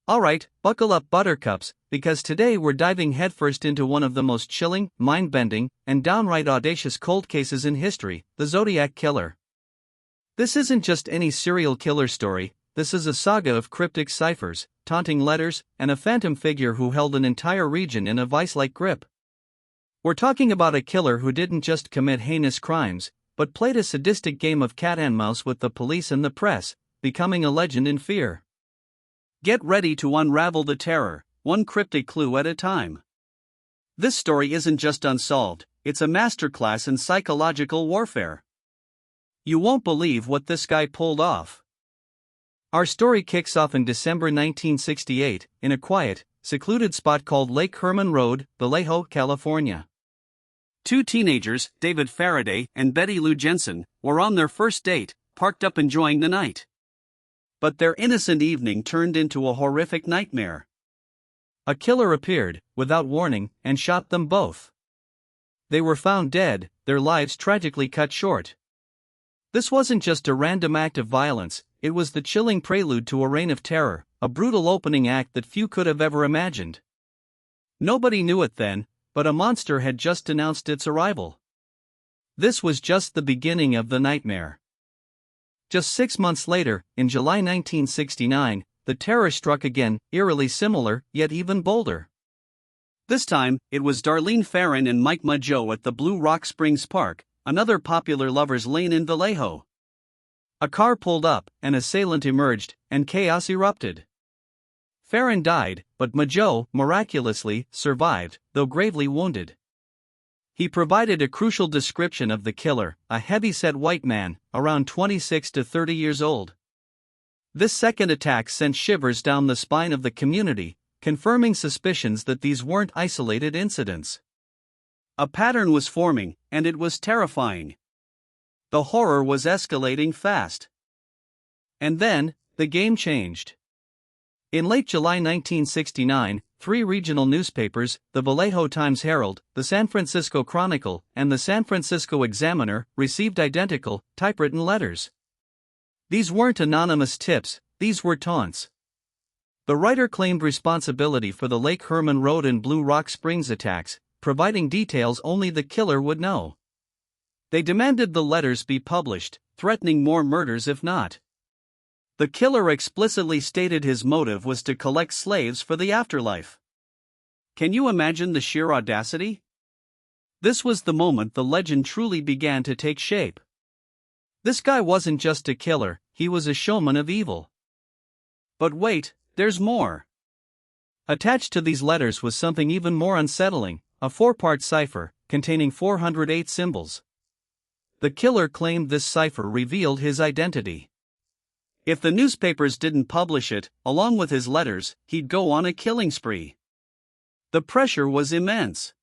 Alright, buckle up buttercups, because today we're diving headfirst into one of the most chilling, mind-bending, and downright audacious cold cases in history, the Zodiac Killer. This isn't just any serial killer story, this is a saga of cryptic ciphers, taunting letters, and a phantom figure who held an entire region in a vice-like grip. We're talking about a killer who didn't just commit heinous crimes, but played a sadistic game of cat and mouse with the police and the press, becoming a legend in fear. Get ready to unravel the terror, one cryptic clue at a time. This story isn't just unsolved, it's a masterclass in psychological warfare. You won't believe what this guy pulled off. Our story kicks off in December 1968, in a quiet, secluded spot called Lake Herman Road, Vallejo, California. Two teenagers, David Faraday and Betty Lou Jensen, were on their first date, parked up enjoying the night. But their innocent evening turned into a horrific nightmare. A killer appeared, without warning, and shot them both. They were found dead, their lives tragically cut short. This wasn't just a random act of violence, it was the chilling prelude to a reign of terror, a brutal opening act that few could have ever imagined. Nobody knew it then, but a monster had just announced its arrival. This was just the beginning of the nightmare. Just 6 months later, in July 1969, the terror struck again, eerily similar, yet even bolder. This time, it was Darlene Ferrin and Mike Mageau at the Blue Rock Springs Park, another popular lover's lane in Vallejo. A car pulled up, an assailant emerged, and chaos erupted. Ferrin died, but Mageau, miraculously, survived, though gravely wounded. He provided a crucial description of the killer, a heavy-set white man, around 26 to 30 years old. This second attack sent shivers down the spine of the community, confirming suspicions that these weren't isolated incidents. A pattern was forming, and it was terrifying. The horror was escalating fast. And then, the game changed. In late July 1969, 3 regional newspapers, the Vallejo Times-Herald, the San Francisco Chronicle, and the San Francisco Examiner, received identical, typewritten letters. These weren't anonymous tips, these were taunts. The writer claimed responsibility for the Lake Herman Road and Blue Rock Springs attacks, providing details only the killer would know. They demanded the letters be published, threatening more murders if not. The killer explicitly stated his motive was to collect slaves for the afterlife. Can you imagine the sheer audacity? This was the moment the legend truly began to take shape. This guy wasn't just a killer, he was a showman of evil. But wait, there's more. Attached to these letters was something even more unsettling, a 4-part cipher, containing 408 symbols. The killer claimed this cipher revealed his identity. If the newspapers didn't publish it, along with his letters, he'd go on a killing spree. The pressure was immense.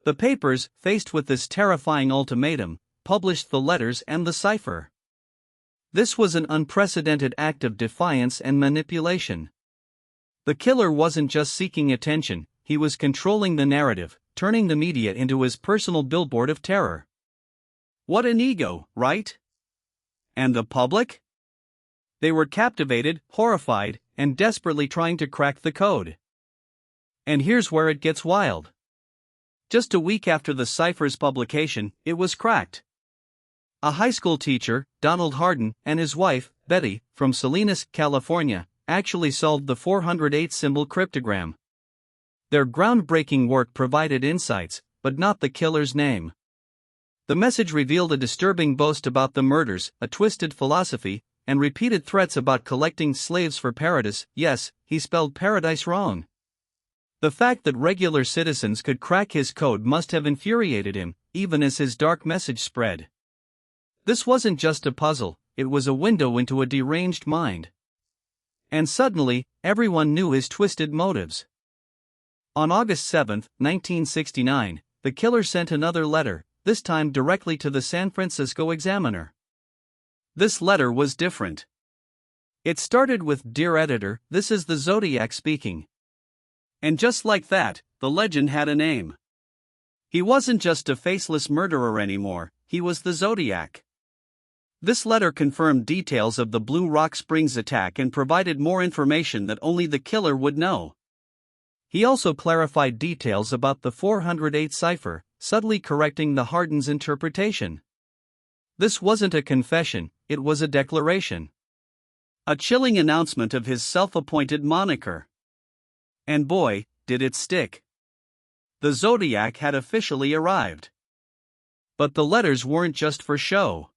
The papers, faced with this terrifying ultimatum, published the letters and the cipher. This was an unprecedented act of defiance and manipulation. The killer wasn't just seeking attention, he was controlling the narrative, turning the media into his personal billboard of terror. What an ego, right? And the public? They were captivated, horrified, and desperately trying to crack the code. And here's where it gets wild. Just a week after the cipher's publication, it was cracked. A high school teacher, Donald Hardin, and his wife, Betty, from Salinas, California, actually solved the 408-symbol cryptogram. Their groundbreaking work provided insights, but not the killer's name. The message revealed a disturbing boast about the murders, a twisted philosophy, and repeated threats about collecting slaves for paradise. Yes, he spelled paradise wrong. The fact that regular citizens could crack his code must have infuriated him, even as his dark message spread. This wasn't just a puzzle, it was a window into a deranged mind. And suddenly, everyone knew his twisted motives. On August 7, 1969, the killer sent another letter, this time directly to the San Francisco Examiner. This letter was different. It started with, "Dear Editor, this is the Zodiac speaking." And just like that, the legend had a name. He wasn't just a faceless murderer anymore, he was the Zodiac. This letter confirmed details of the Blue Rock Springs attack and provided more information that only the killer would know. He also clarified details about the 408 cipher, subtly correcting the Harden's interpretation. This wasn't a confession, it was a declaration. A chilling announcement of his self-appointed moniker. And boy, did it stick. The Zodiac had officially arrived. But the letters weren't just for show.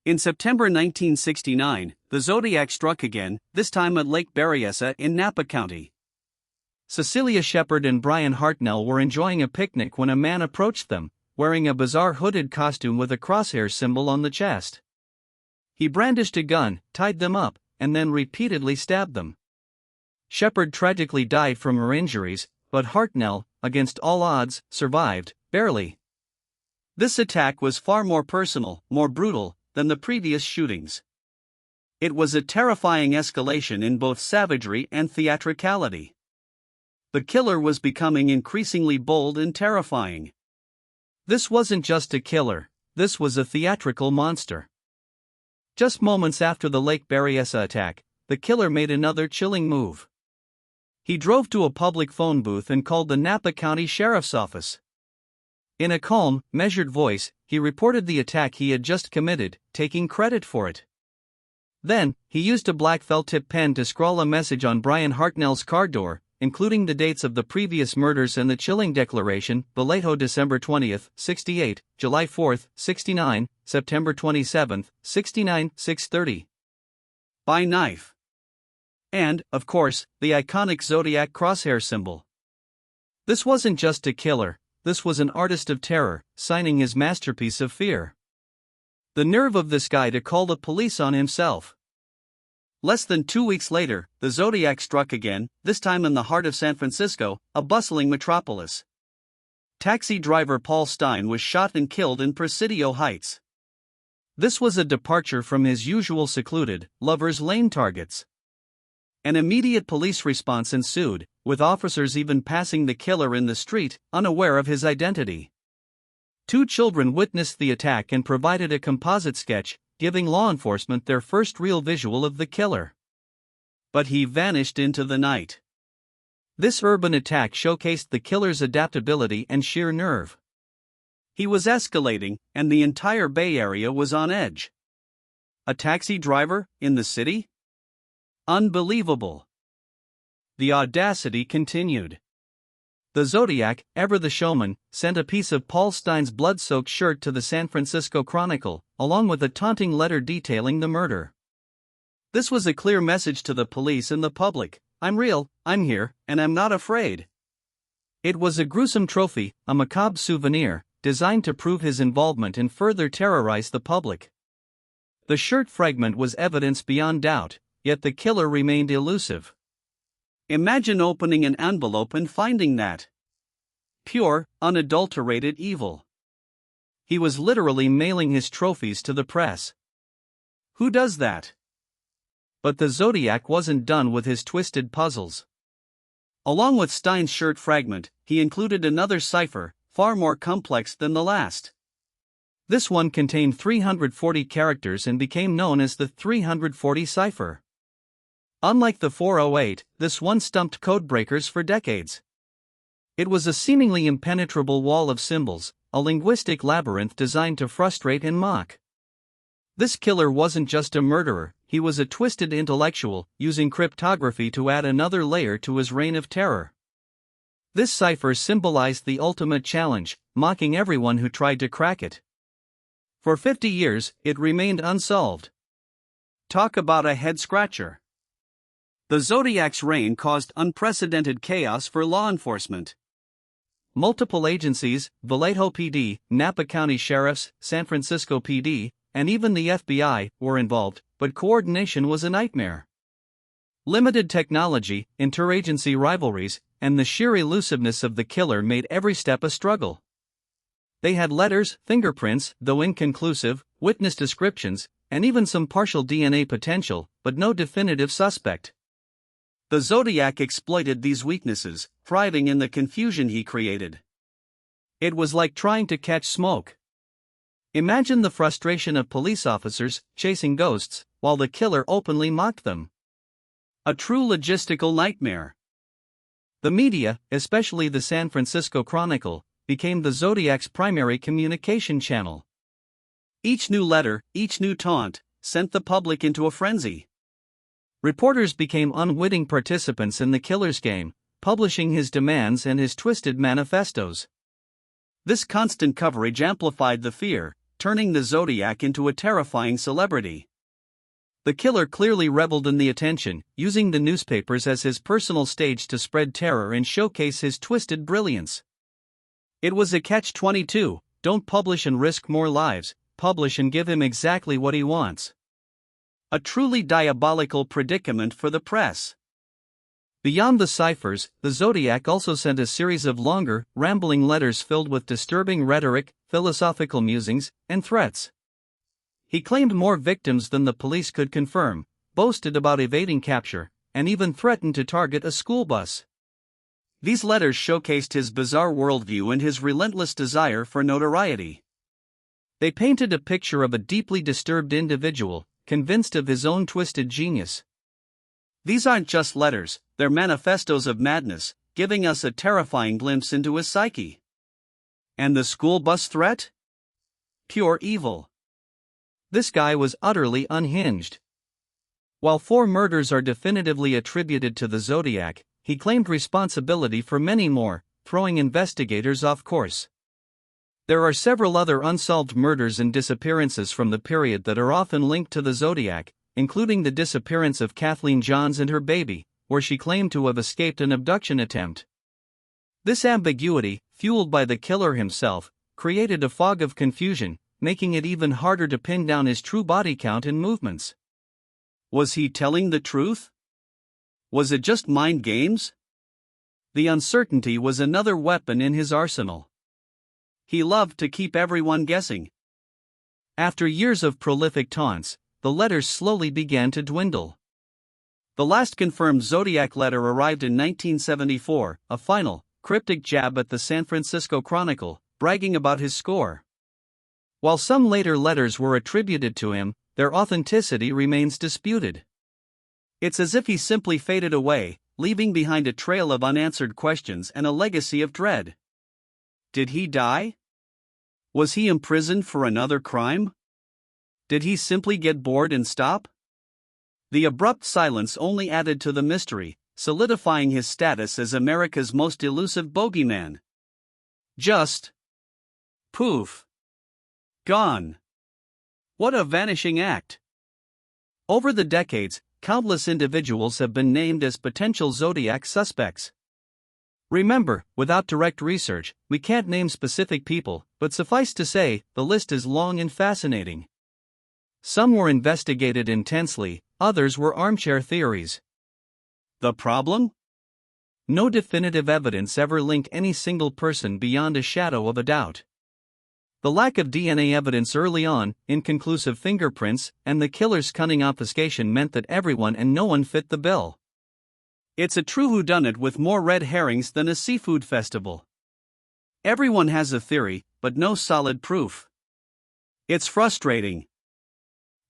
In September 1969, the Zodiac struck again, this time at Lake Berryessa in Napa County. Cecilia Shepard and Brian Hartnell were enjoying a picnic when a man approached them, wearing a bizarre hooded costume with a crosshair symbol on the chest. He brandished a gun, tied them up, and then repeatedly stabbed them. Shepard tragically died from her injuries, but Hartnell, against all odds, survived, barely. This attack was far more personal, more brutal, than the previous shootings. It was a terrifying escalation in both savagery and theatricality. The killer was becoming increasingly bold and terrifying. This wasn't just a killer, this was a theatrical monster. Just moments after the Lake Berryessa attack, the killer made another chilling move. He drove to a public phone booth and called the Napa County Sheriff's Office. In a calm, measured voice, he reported the attack he had just committed, taking credit for it. Then, he used a black felt-tip pen to scrawl a message on Brian Hartnell's car door, including the dates of the previous murders and the chilling declaration: Vallejo December 20th, 68, July 4th, 69, September 27th, 69, 6:30. By knife. And, of course, the iconic Zodiac crosshair symbol. This wasn't just a killer, this was an artist of terror, signing his masterpiece of fear. The nerve of this guy to call the police on himself. Less than 2 weeks later, the Zodiac struck again, this time in the heart of San Francisco, a bustling metropolis. Taxi driver Paul Stine was shot and killed in Presidio Heights. This was a departure from his usual secluded, lover's lane targets. An immediate police response ensued, with officers even passing the killer in the street, unaware of his identity. 2 children witnessed the attack and provided a composite sketch, giving law enforcement their first real visual of the killer. But he vanished into the night. This urban attack showcased the killer's adaptability and sheer nerve. He was escalating, and the entire Bay Area was on edge. A taxi driver, in the city? Unbelievable. The audacity continued. The Zodiac, ever the showman, sent a piece of Paul Stine's blood-soaked shirt to the San Francisco Chronicle, along with a taunting letter detailing the murder. This was a clear message to the police and the public: I'm real, I'm here, and I'm not afraid. It was a gruesome trophy, a macabre souvenir, designed to prove his involvement and further terrorize the public. The shirt fragment was evidence beyond doubt, yet the killer remained elusive. Imagine opening an envelope and finding that. Pure, unadulterated evil. He was literally mailing his trophies to the press. Who does that? But the Zodiac wasn't done with his twisted puzzles. Along with Stine's shirt fragment, he included another cipher, far more complex than the last. This one contained 340 characters and became known as the 340 cipher. Unlike the 408, this one stumped codebreakers for decades. It was a seemingly impenetrable wall of symbols, a linguistic labyrinth designed to frustrate and mock. This killer wasn't just a murderer, he was a twisted intellectual, using cryptography to add another layer to his reign of terror. This cipher symbolized the ultimate challenge, mocking everyone who tried to crack it. For 50 years, it remained unsolved. Talk about a head-scratcher. The Zodiac's reign caused unprecedented chaos for law enforcement. Multiple agencies, Vallejo PD, Napa County Sheriffs, San Francisco PD, and even the FBI, were involved, but coordination was a nightmare. Limited technology, interagency rivalries, and the sheer elusiveness of the killer made every step a struggle. They had letters, fingerprints, though inconclusive, witness descriptions, and even some partial DNA potential, but no definitive suspect. The Zodiac exploited these weaknesses, thriving in the confusion he created. It was like trying to catch smoke. Imagine the frustration of police officers chasing ghosts, while the killer openly mocked them. A true logistical nightmare. The media, especially the San Francisco Chronicle, became the Zodiac's primary communication channel. Each new letter, each new taunt, sent the public into a frenzy. Reporters became unwitting participants in the killer's game, publishing his demands and his twisted manifestos. This constant coverage amplified the fear, turning the Zodiac into a terrifying celebrity. The killer clearly reveled in the attention, using the newspapers as his personal stage to spread terror and showcase his twisted brilliance. It was a catch-22, don't publish and risk more lives, publish and give him exactly what he wants. A truly diabolical predicament for the press. Beyond the ciphers, the Zodiac also sent a series of longer, rambling letters filled with disturbing rhetoric, philosophical musings, and threats. He claimed more victims than the police could confirm, boasted about evading capture, and even threatened to target a school bus. These letters showcased his bizarre worldview and his relentless desire for notoriety. They painted a picture of a deeply disturbed individual, convinced of his own twisted genius. These aren't just letters, they're manifestos of madness, giving us a terrifying glimpse into his psyche. And the school bus threat? Pure evil. This guy was utterly unhinged. While 4 murders are definitively attributed to the Zodiac, he claimed responsibility for many more, throwing investigators off course. There are several other unsolved murders and disappearances from the period that are often linked to the Zodiac, including the disappearance of Kathleen Johns and her baby, where she claimed to have escaped an abduction attempt. This ambiguity, fueled by the killer himself, created a fog of confusion, making it even harder to pin down his true body count and movements. Was he telling the truth? Was it just mind games? The uncertainty was another weapon in his arsenal. He loved to keep everyone guessing. After years of prolific taunts, the letters slowly began to dwindle. The last confirmed Zodiac letter arrived in 1974, a final, cryptic jab at the San Francisco Chronicle, bragging about his score. While some later letters were attributed to him, their authenticity remains disputed. It's as if he simply faded away, leaving behind a trail of unanswered questions and a legacy of dread. Did he die? Was he imprisoned for another crime? Did he simply get bored and stop? The abrupt silence only added to the mystery, solidifying his status as America's most elusive bogeyman. Just poof. Gone. What a vanishing act. Over the decades, countless individuals have been named as potential Zodiac suspects. Remember, without direct research, we can't name specific people, but suffice to say, the list is long and fascinating. Some were investigated intensely, others were armchair theories. The problem? No definitive evidence ever linked any single person beyond a shadow of a doubt. The lack of DNA evidence early on, inconclusive fingerprints, and the killer's cunning obfuscation meant that everyone and no one fit the bill. It's a true whodunit with more red herrings than a seafood festival. Everyone has a theory, but no solid proof. It's frustrating.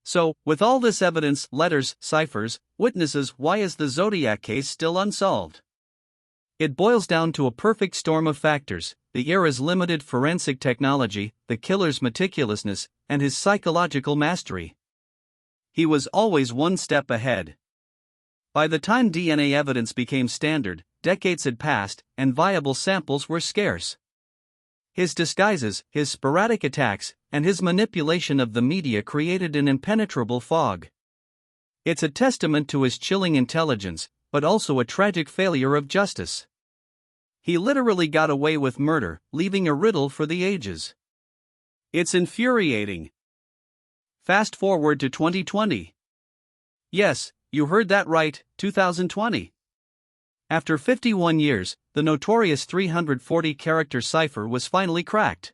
So, with all this evidence, letters, ciphers, witnesses, why is the Zodiac case still unsolved? It boils down to a perfect storm of factors: the era's limited forensic technology, the killer's meticulousness, and his psychological mastery. He was always one step ahead. By the time DNA evidence became standard, decades had passed, and viable samples were scarce. His disguises, his sporadic attacks, and his manipulation of the media created an impenetrable fog. It's a testament to his chilling intelligence, but also a tragic failure of justice. He literally got away with murder, leaving a riddle for the ages. It's infuriating. Fast forward to 2020. Yes, you heard that right, 2020. After 51 years, the notorious 340-character cipher was finally cracked.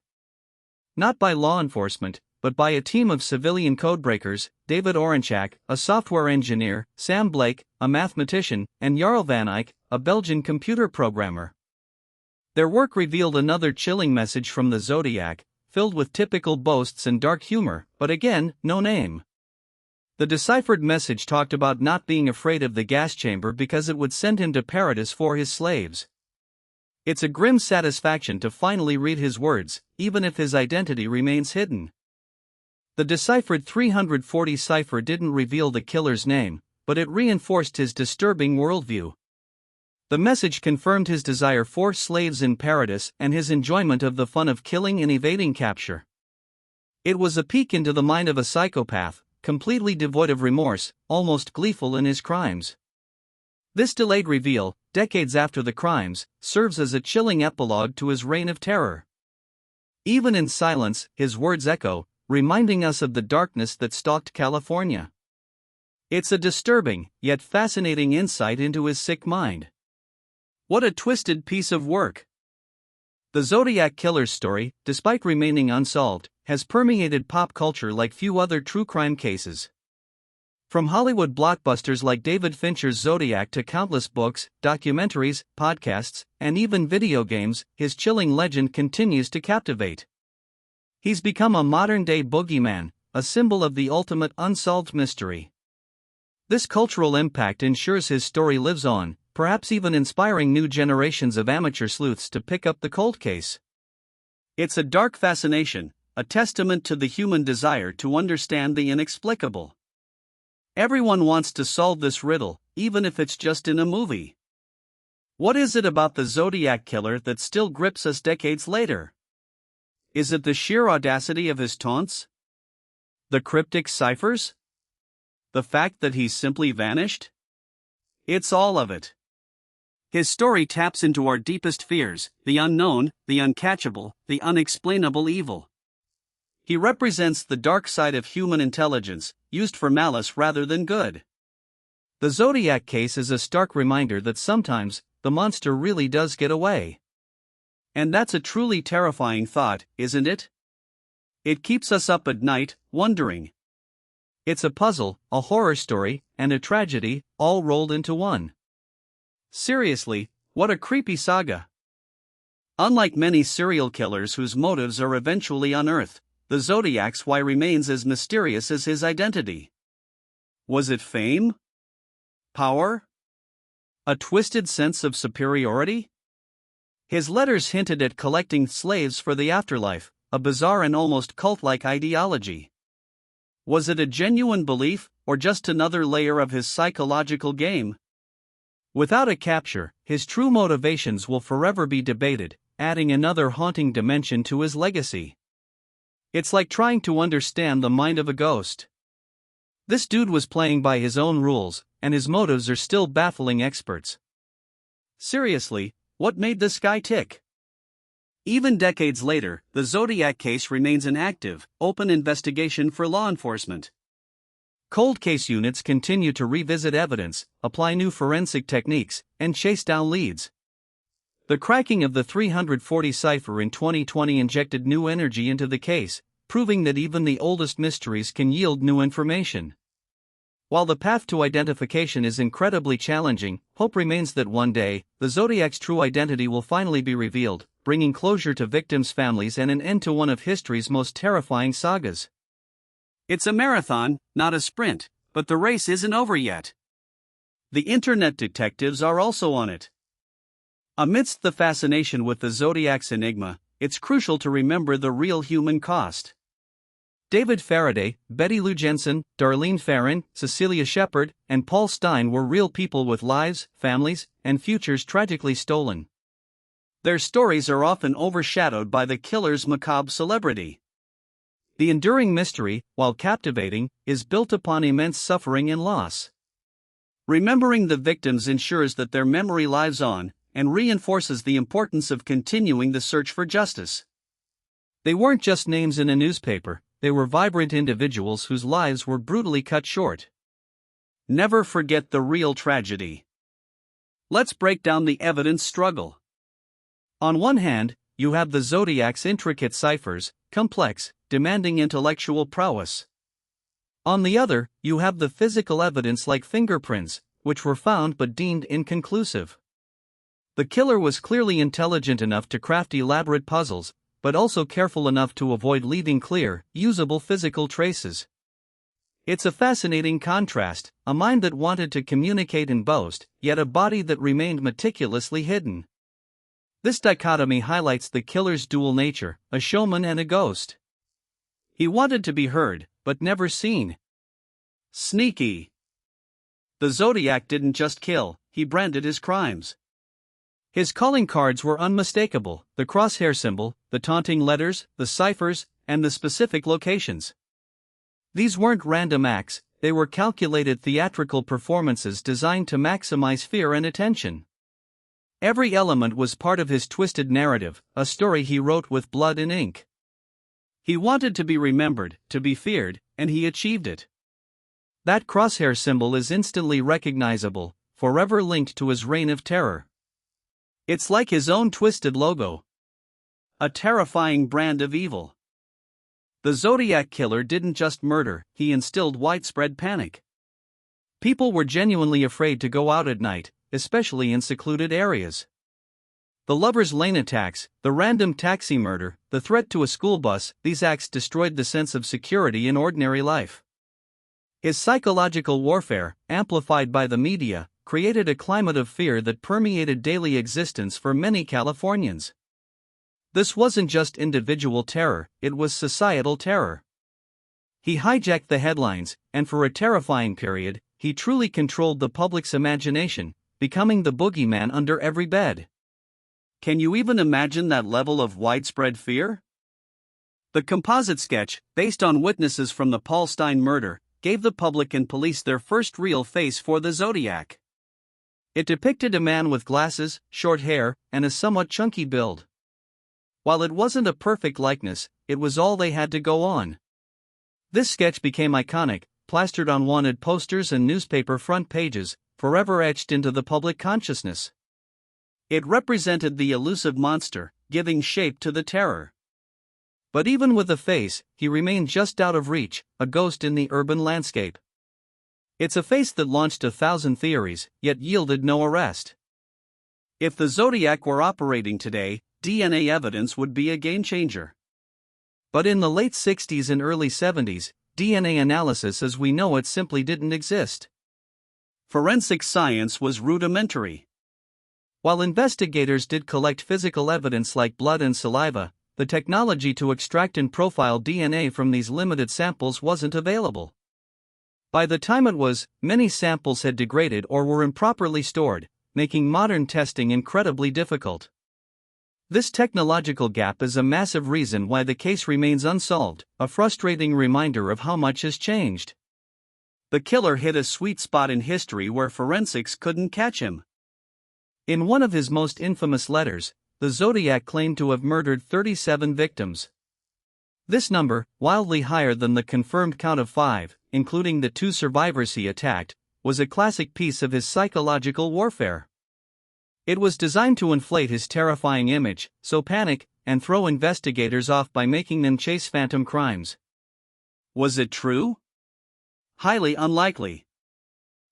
Not by law enforcement, but by a team of civilian codebreakers: David Oranchak, a software engineer, Sam Blake, a mathematician, and Jarl van Eyck, a Belgian computer programmer. Their work revealed another chilling message from the Zodiac: filled with typical boasts and dark humor, but again, no name. The deciphered message talked about not being afraid of the gas chamber because it would send him to paradise for his slaves. It's a grim satisfaction to finally read his words, even if his identity remains hidden. The deciphered 340 cipher didn't reveal the killer's name, but it reinforced his disturbing worldview. The message confirmed his desire for slaves in paradise and his enjoyment of the fun of killing and evading capture. It was a peek into the mind of a psychopath, completely devoid of remorse, almost gleeful in his crimes. This delayed reveal, decades after the crimes, serves as a chilling epilogue to his reign of terror. Even in silence, his words echo, reminding us of the darkness that stalked California. It's a disturbing, yet fascinating insight into his sick mind. What a twisted piece of work! The Zodiac Killer's story, despite remaining unsolved, has permeated pop culture like few other true crime cases. From Hollywood blockbusters like David Fincher's Zodiac to countless books, documentaries, podcasts, and even video games, his chilling legend continues to captivate. He's become a modern-day boogeyman, a symbol of the ultimate unsolved mystery. This cultural impact ensures his story lives on, perhaps even inspiring new generations of amateur sleuths to pick up the cold case. It's a dark fascination, a testament to the human desire to understand the inexplicable. Everyone wants to solve this riddle, even if it's just in a movie. What is it about the Zodiac Killer that still grips us decades later? Is it the sheer audacity of his taunts? The cryptic ciphers? The fact that he's simply vanished? It's all of it. His story taps into our deepest fears, the unknown, the uncatchable, the unexplainable evil. He represents the dark side of human intelligence, used for malice rather than good. The Zodiac case is a stark reminder that sometimes, the monster really does get away. And that's a truly terrifying thought, isn't it? It keeps us up at night, wondering. It's a puzzle, a horror story, and a tragedy, all rolled into one. Seriously, what a creepy saga. Unlike many serial killers whose motives are eventually unearthed, the Zodiac's why remains as mysterious as his identity. Was it fame? Power? A twisted sense of superiority? His letters hinted at collecting slaves for the afterlife, a bizarre and almost cult-like ideology. Was it a genuine belief, or just another layer of his psychological game? Without a capture, his true motivations will forever be debated, adding another haunting dimension to his legacy. It's like trying to understand the mind of a ghost. This dude was playing by his own rules, and his motives are still baffling experts. Seriously, what made this guy tick? Even decades later, the Zodiac case remains an active, open investigation for law enforcement. Cold case units continue to revisit evidence, apply new forensic techniques, and chase down leads. The cracking of the 340 cipher in 2020 injected new energy into the case, proving that even the oldest mysteries can yield new information. While the path to identification is incredibly challenging, hope remains that one day, the Zodiac's true identity will finally be revealed, bringing closure to victims' families and an end to one of history's most terrifying sagas. It's a marathon, not a sprint, but the race isn't over yet. The internet detectives are also on it. Amidst the fascination with the Zodiac's enigma, it's crucial to remember the real human cost. David Faraday, Betty Lou Jensen, Darlene Ferrin, Cecilia Shepard, and Paul Stein were real people with lives, families, and futures tragically stolen. Their stories are often overshadowed by the killer's macabre celebrity. The enduring mystery, while captivating, is built upon immense suffering and loss. Remembering the victims ensures that their memory lives on, and reinforces the importance of continuing the search for justice. They weren't just names in a newspaper, they were vibrant individuals whose lives were brutally cut short. Never forget the real tragedy. Let's break down the evidence struggle. On one hand, you have the Zodiac's intricate ciphers, complex, demanding intellectual prowess. On the other, you have the physical evidence like fingerprints, which were found but deemed inconclusive. The killer was clearly intelligent enough to craft elaborate puzzles, but also careful enough to avoid leaving clear, usable physical traces. It's a fascinating contrast, a mind that wanted to communicate and boast, yet a body that remained meticulously hidden. This dichotomy highlights the killer's dual nature, a showman and a ghost. He wanted to be heard, but never seen. Sneaky. The Zodiac didn't just kill, he branded his crimes. His calling cards were unmistakable: the crosshair symbol, the taunting letters, the ciphers, and the specific locations. These weren't random acts, they were calculated theatrical performances designed to maximize fear and attention. Every element was part of his twisted narrative, a story he wrote with blood and ink. He wanted to be remembered, to be feared, and he achieved it. That crosshair symbol is instantly recognizable, forever linked to his reign of terror. It's like his own twisted logo. A terrifying brand of evil. The Zodiac Killer didn't just murder, he instilled widespread panic. People were genuinely afraid to go out at night, especially in secluded areas. The Lover's Lane attacks, the random taxi murder, the threat to a school bus, these acts destroyed the sense of security in ordinary life. His psychological warfare, amplified by the media, created a climate of fear that permeated daily existence for many Californians. This wasn't just individual terror, it was societal terror. He hijacked the headlines, and for a terrifying period, he truly controlled the public's imagination, becoming the boogeyman under every bed. Can you even imagine that level of widespread fear? The composite sketch, based on witnesses from the Paul Stine murder, gave the public and police their first real face for the Zodiac. It depicted a man with glasses, short hair, and a somewhat chunky build. While it wasn't a perfect likeness, it was all they had to go on. This sketch became iconic, plastered on wanted posters and newspaper front pages, forever etched into the public consciousness. It represented the elusive monster, giving shape to the terror. But even with a face, he remained just out of reach, a ghost in the urban landscape. It's a face that launched 1,000 theories, yet yielded no arrest. If the Zodiac were operating today, DNA evidence would be a game-changer. But in the late 60s and early 70s, DNA analysis as we know it simply didn't exist. Forensic science was rudimentary. While investigators did collect physical evidence like blood and saliva, the technology to extract and profile DNA from these limited samples wasn't available. By the time it was, many samples had degraded or were improperly stored, making modern testing incredibly difficult. This technological gap is a massive reason why the case remains unsolved, a frustrating reminder of how much has changed. The killer hit a sweet spot in history where forensics couldn't catch him. In one of his most infamous letters, the Zodiac claimed to have murdered 37 victims. This number, wildly higher than the confirmed count of 5, including the 2 survivors he attacked, was a classic piece of his psychological warfare. It was designed to inflate his terrifying image, sow panic, and throw investigators off by making them chase phantom crimes. Was it true? Highly unlikely.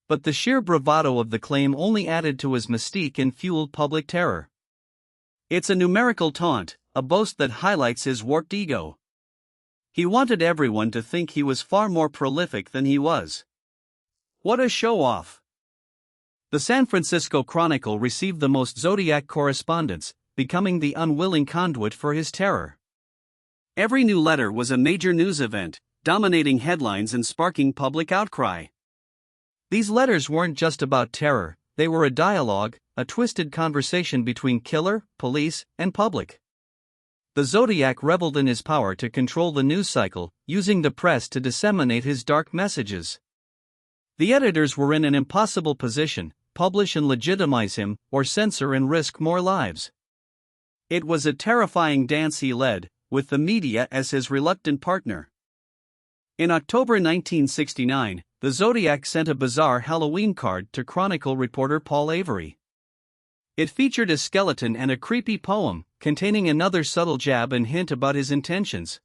But the sheer bravado of the claim only added to his mystique and fueled public terror. It's a numerical taunt, a boast that highlights his warped ego. He wanted everyone to think he was far more prolific than he was. What a show-off! The San Francisco Chronicle received the most Zodiac correspondence, becoming the unwilling conduit for his terror. Every new letter was a major news event, dominating headlines and sparking public outcry. These letters weren't just about terror, they were a dialogue, a twisted conversation between killer, police, and public. The Zodiac reveled in his power to control the news cycle, using the press to disseminate his dark messages. The editors were in an impossible position: publish and legitimize him, or censor and risk more lives. It was a terrifying dance he led, with the media as his reluctant partner. In October 1969, the Zodiac sent a bizarre Halloween card to Chronicle reporter Paul Avery. It featured a skeleton and a creepy poem, containing another subtle jab and hint about his intentions.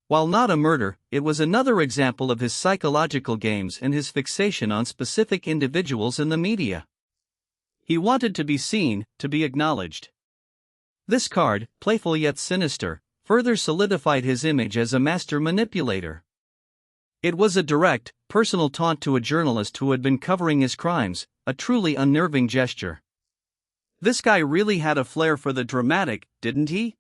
While not a murder, it was another example of his psychological games and his fixation on specific individuals in the media. He wanted to be seen, to be acknowledged. This card, playful yet sinister, further solidified his image as a master manipulator. It was a direct, personal taunt to a journalist who had been covering his crimes, a truly unnerving gesture. This guy really had a flair for the dramatic, didn't he?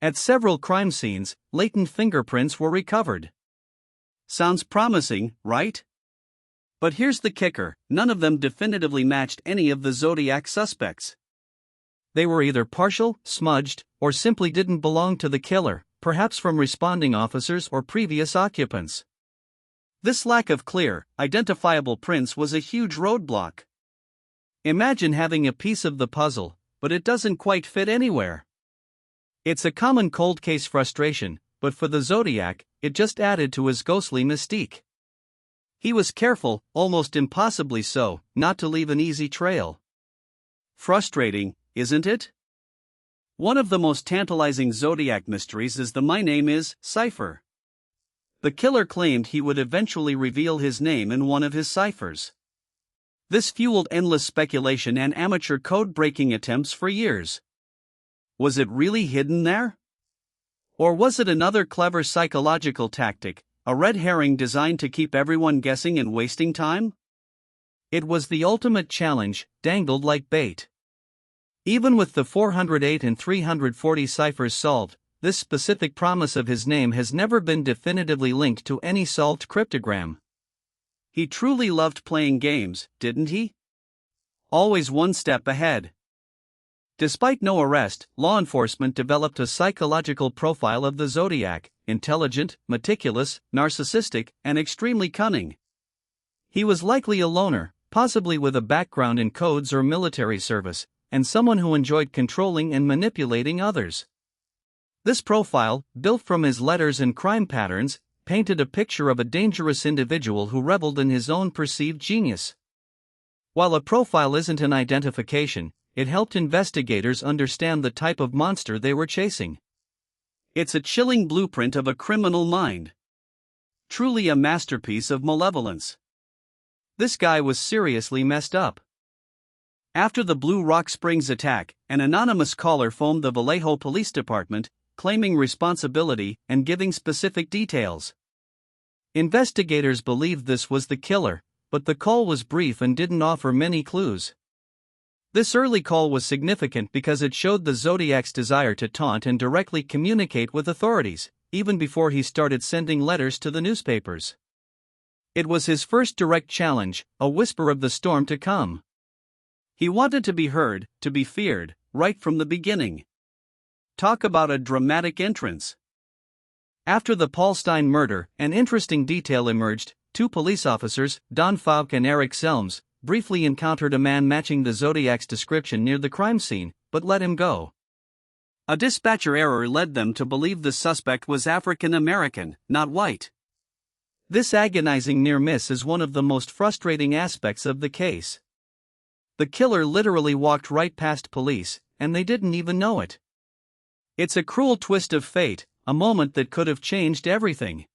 At several crime scenes, latent fingerprints were recovered. Sounds promising, right? But here's the kicker: none of them definitively matched any of the Zodiac suspects. They were either partial, smudged, or simply didn't belong to the killer, perhaps from responding officers or previous occupants. This lack of clear, identifiable prints was a huge roadblock. Imagine having a piece of the puzzle, but it doesn't quite fit anywhere. It's a common cold case frustration, but for the Zodiac, it just added to his ghostly mystique. He was careful, almost impossibly so, not to leave an easy trail. Frustrating, isn't it? One of the most tantalizing Zodiac mysteries is the "My name is" cipher. The killer claimed he would eventually reveal his name in one of his ciphers. This fueled endless speculation and amateur code-breaking attempts for years. Was it really hidden there? Or was it another clever psychological tactic, a red herring designed to keep everyone guessing and wasting time? It was the ultimate challenge, dangled like bait. Even with the 408 and 340 ciphers solved, this specific promise of his name has never been definitively linked to any solved cryptogram. He truly loved playing games, didn't he? Always one step ahead. Despite no arrest, law enforcement developed a psychological profile of the Zodiac: intelligent, meticulous, narcissistic, and extremely cunning. He was likely a loner, possibly with a background in codes or military service, and someone who enjoyed controlling and manipulating others. This profile, built from his letters and crime patterns, painted a picture of a dangerous individual who reveled in his own perceived genius. While a profile isn't an identification, it helped investigators understand the type of monster they were chasing. It's a chilling blueprint of a criminal mind. Truly a masterpiece of malevolence. This guy was seriously messed up. After the Blue Rock Springs attack, an anonymous caller phoned the Vallejo Police Department, claiming responsibility and giving specific details. Investigators believed this was the killer, but the call was brief and didn't offer many clues. This early call was significant because it showed the Zodiac's desire to taunt and directly communicate with authorities, even before he started sending letters to the newspapers. It was his first direct challenge, a whisper of the storm to come. He wanted to be heard, to be feared, right from the beginning. Talk about a dramatic entrance. After the Paul Stein murder, an interesting detail emerged: two police officers, Don Falk and Eric Selms, briefly encountered a man matching the Zodiac's description near the crime scene, but let him go. A dispatcher error led them to believe the suspect was African American, not white. This agonizing near miss is one of the most frustrating aspects of the case. The killer literally walked right past police, and they didn't even know it. It's a cruel twist of fate, a moment that could have changed everything.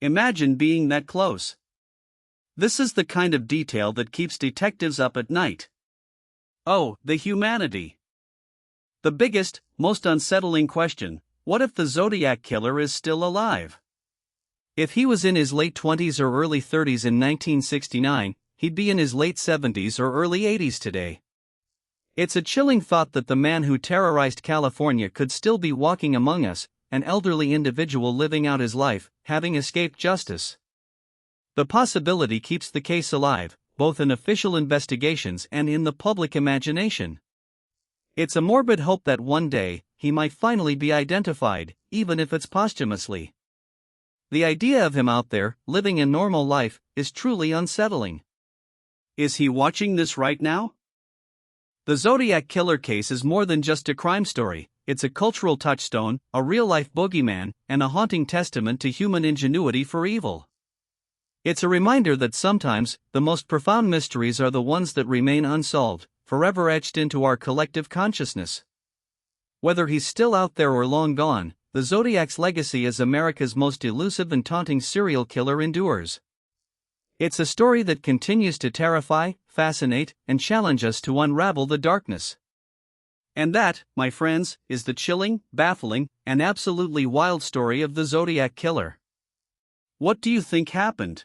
Imagine being that close. This is the kind of detail that keeps detectives up at night. Oh, the humanity. The biggest, most unsettling question: what if the Zodiac Killer is still alive? If he was in his late 20s or early 30s in 1969, he'd be in his late 70s or early 80s today. It's a chilling thought that the man who terrorized California could still be walking among us, an elderly individual living out his life, having escaped justice. The possibility keeps the case alive, both in official investigations and in the public imagination. It's a morbid hope that one day, he might finally be identified, even if it's posthumously. The idea of him out there, living a normal life, is truly unsettling. Is he watching this right now? The Zodiac Killer case is more than just a crime story. It's a cultural touchstone, a real-life boogeyman, and a haunting testament to human ingenuity for evil. It's a reminder that sometimes, the most profound mysteries are the ones that remain unsolved, forever etched into our collective consciousness. Whether he's still out there or long gone, the Zodiac's legacy as America's most elusive and taunting serial killer endures. It's a story that continues to terrify, fascinate, and challenge us to unravel the darkness. And that, my friends, is the chilling, baffling, and absolutely wild story of the Zodiac Killer. What do you think happened?